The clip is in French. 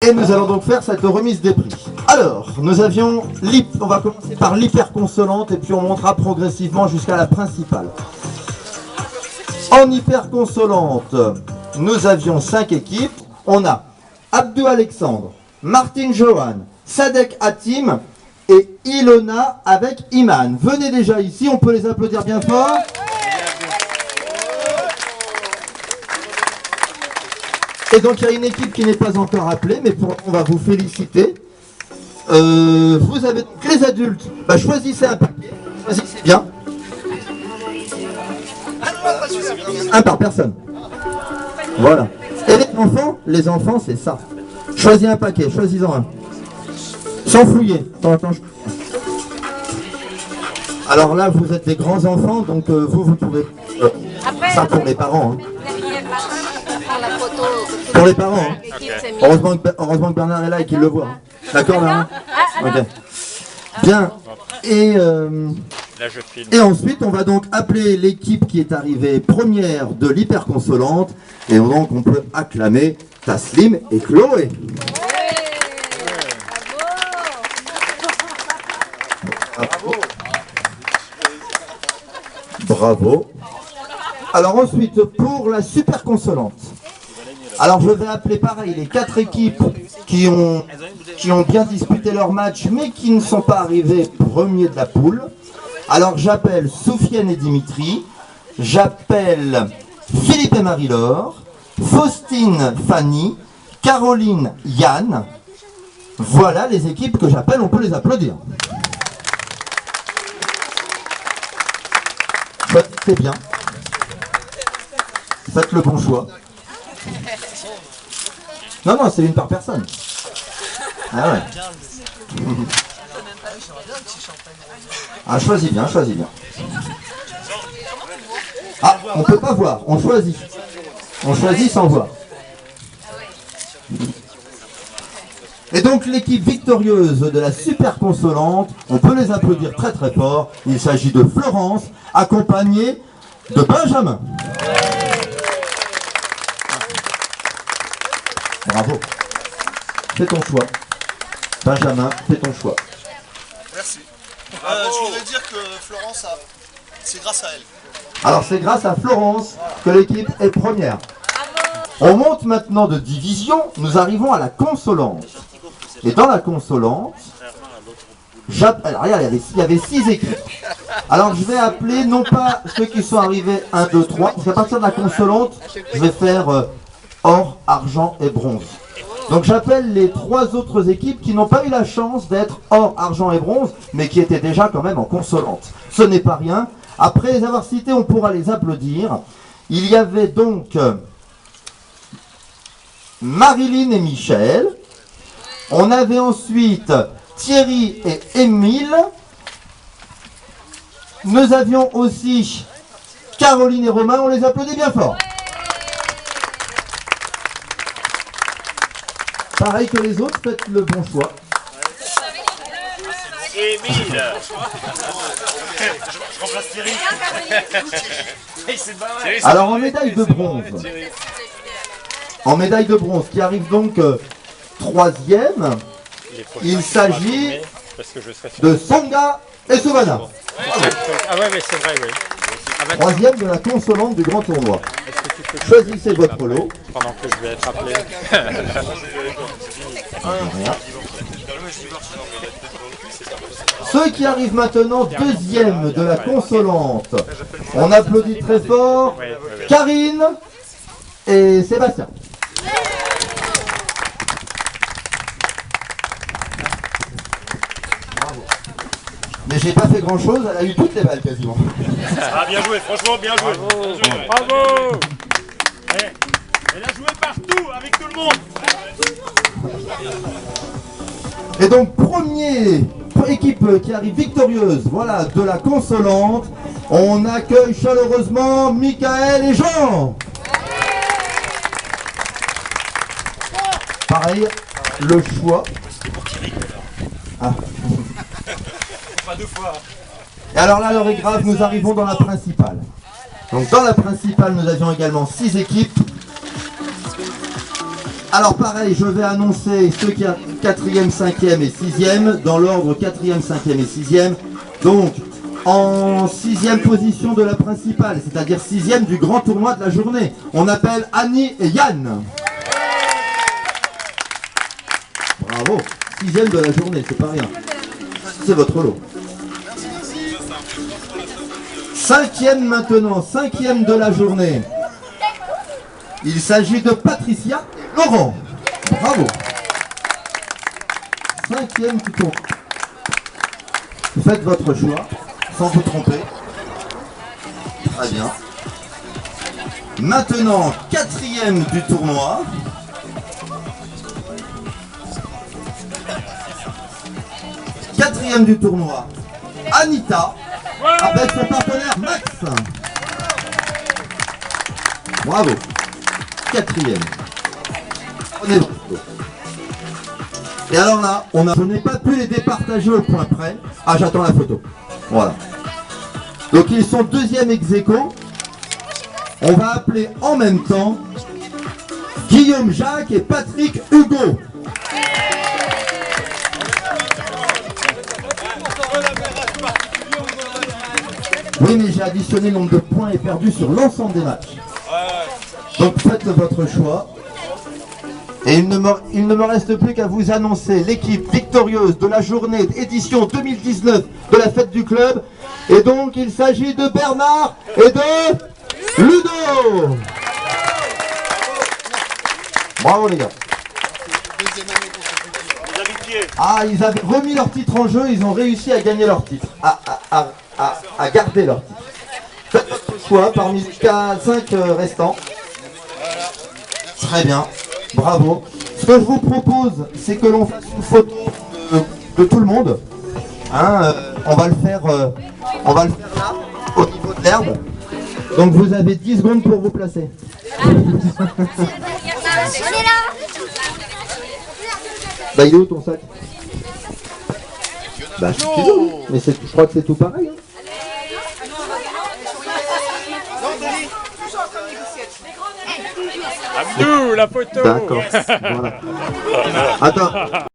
Et nous allons donc faire cette remise des prix. Alors, nous avions, on va commencer par l'hyperconsolante et puis on montera progressivement jusqu'à la principale. En hyperconsolante, nous avions 5 équipes. On a Abdou Alexandre, Martine Johan, Sadek Hatim et Ilona avec Iman. Venez déjà ici, on peut les applaudir bien fort. Et donc il y a une équipe qui n'est pas encore appelée, mais on va vous féliciter. Vous avez donc les adultes, choisissez un paquet, choisissez bien. Un par personne. Voilà. Et les enfants c'est ça. Choisis un paquet, choisis-en un. Sans fouiller. Attends. Alors là vous êtes des grands enfants, donc vous pouvez... ça pour les parents. Hein. Pour les parents, hein. Okay. Heureusement que Bernard est là et qu'il le voit. Hein. D'accord, Bernard? Ok. Bien. Et ensuite, on va donc appeler l'équipe qui est arrivée première de l'hyperconsolante. Et donc, on peut acclamer Taslim et Chloé. Bravo. Alors ensuite, pour la superconsolante. Alors je vais appeler pareil les 4 équipes qui ont bien disputé leur match mais qui ne sont pas arrivés premiers de la poule. Alors j'appelle Soufiane et Dimitri, j'appelle Philippe et Marie-Laure, Faustine, Fanny, Caroline, Yann. Voilà les équipes que j'appelle, on peut les applaudir. Choisissez bien. Faites le bon choix. Non, c'est une par personne. Ah ouais. Ah, choisis bien. Ah, on peut pas voir, on choisit. On choisit sans voir. Et donc l'équipe victorieuse de la superconsolante, on peut les applaudir très très fort. Il s'agit de Florence, accompagnée de Benjamin. Bravo. Fais ton choix. Benjamin, fais ton choix. Merci. Je voudrais dire que Florence, c'est grâce à elle. Alors c'est grâce à Florence que l'équipe est première. On monte maintenant de division, nous arrivons à la consolante. Et dans la consolante, alors regarde, il y avait 6 équipes. Alors je vais appeler non pas ceux qui sont arrivés 1, 2, 3, parce qu'à partir de la consolante, je vais faire or, argent et bronze. Donc j'appelle les 3 autres équipes qui n'ont pas eu la chance d'être or, argent et bronze, mais qui étaient déjà quand même en consolante. Ce n'est pas rien. Après les avoir cités, on pourra les applaudir. Il y avait donc Marilyn et Michel. On avait ensuite Thierry et Émile. Nous avions aussi Caroline et Romain. On les applaudit bien fort. Pareil que les autres, faites le bon choix. Émile. Je remplace Thierry. Alors en médaille de bronze. En médaille de bronze, qui arrive donc 3e, il s'agit de Songa et Souvana. Ah ouais, mais c'est vrai, oui. 3e de la consolante du grand tournoi. Choisissez votre lot. Pendant que je vais être appelé. Ceux qui arrivent maintenant 2e de la consolante. On applaudit très fort Karine et Sébastien. Mais j'ai pas fait grand chose, elle a eu toutes les balles quasiment. Ah bien joué, franchement bien joué. Bravo. Elle a joué partout, avec tout le monde. Et donc première équipe qui arrive victorieuse, voilà, de la consolante. On accueille chaleureusement Michael et Jean. Pareil, le choix. Ah. Pas 2 fois. Et alors là, l'heure est grave, nous arrivons dans la principale. Donc dans la principale, nous avions également 6 équipes. Alors pareil, je vais annoncer ceux qui ont 4e, 5e et 6e, dans l'ordre 4e, 5e et 6e. Donc, en 6e position de la principale, c'est-à-dire 6e du grand tournoi de la journée, on appelle Annie et Yann. Bravo, 6e de la journée, c'est pas rien. C'est votre lot. 5e maintenant, 5e de la journée. Il s'agit de Patricia et Laurent. Bravo. 5e qui tourne. Faites votre choix, sans vous tromper. Très bien. Maintenant, 4e du tournoi. Quatrième du tournoi, Anita, avec son partenaire Max. Bravo. 4e. Prenez votre tour. Et alors là, je n'ai pas pu les départager au point près. Ah, j'attends la photo. Voilà. Donc ils sont 2e ex aequo. On va appeler en même temps Guillaume Jacques et Patrick Hugo. Oui, mais j'ai additionné le nombre de points et perdus sur l'ensemble des matchs. Donc faites votre choix. Et il ne me reste plus qu'à vous annoncer l'équipe victorieuse de la journée édition 2019 de la fête du club. Et donc il s'agit de Bernard et de Ludo. Bravo les gars. Ah, ils avaient remis leur titre en jeu, ils ont réussi à gagner leur titre, à garder leur titre. Faites votre choix parmi les 5 restants. Très bien, bravo. Ce que je vous propose, c'est que l'on fasse une photo de tout le monde. Hein, on va le faire là, au niveau de l'herbe. Donc vous avez 10 secondes pour vous placer. Bah il est où ton sac? Bah mais je crois que c'est tout pareil. Hein. Abdou, la photo. D'accord. Voilà. Attends.